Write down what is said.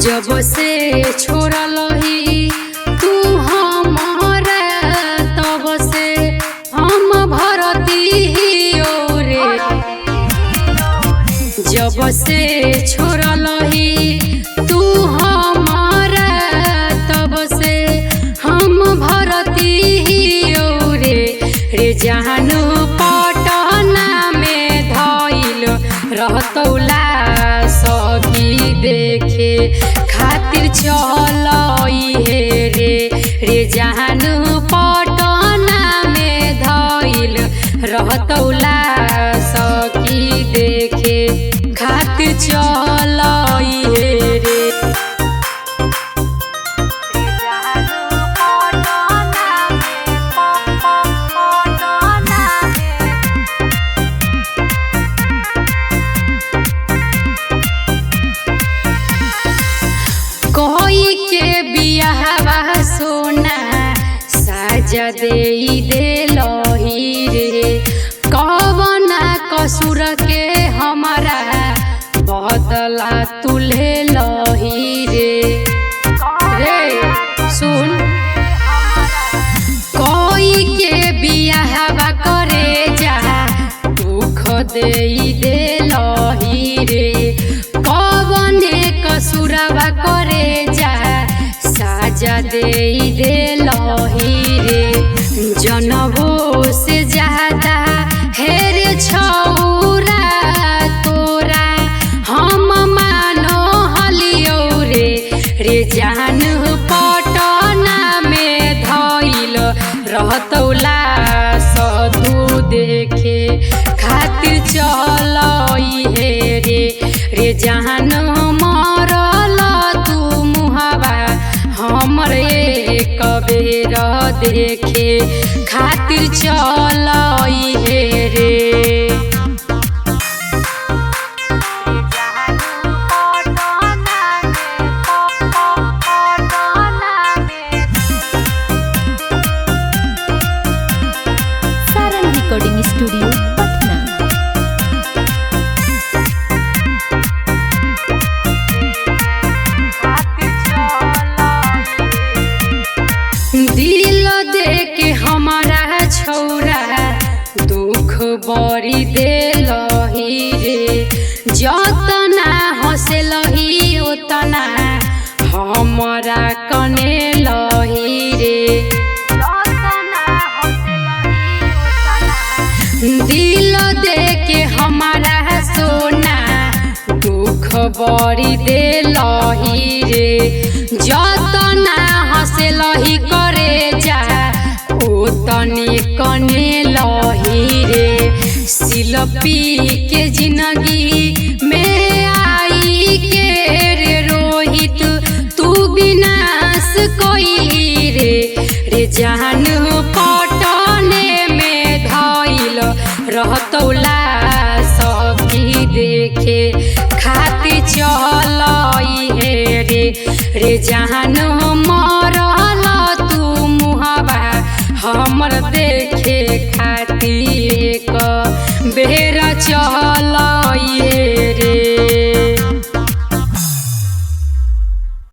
जब से छोड़लही तू हमारा तब से हम भरती रे। जब से छोड़लही तू हमारा तब से हम भरती रे जानू पटना में धइल रहतौला सखी देखे खातिर चलई हे रे जानू पटना में धइल रहतौला सखी देखे खातिर चलई हे रे। कोई के बियाहवा सोना साजा देलही रे। कवना कसूर के हमारा बदला तू लेलही रे। सुन कोई के बियाहवा करे जा दुख देलही रे। कवने कसूरवा करे जा साजा देलही रे। जनबो से ज्यादा हेरे छौरा तोरा हम मानो हलियो रे जानू पटना में धइल रहतौला सतू देखे खातिर चलई हे रे जानू मरल तू मुहावा हमर एक बेर देखे खातिर चलई हे रे। Sarang recording studio Patna. दिल दे के हमारा छौरा दुख बड़ी देलही रे। जतना हंसलही ओतना हमारा कनेलही रे। दिल दे के हमारा सोना दुख बड़ी देलही रे। जतना हंसलही करे जा ओतने कनेलही रे। शिल्पी के जिंदगी में आई के रे रोहित तू विनाश कोई रे जानू पटने में धइल रहतौला सखी देखे खातिर चलई हे रे जानू मरल तू मुहावा हमर देखे खातिर एक बेर चल।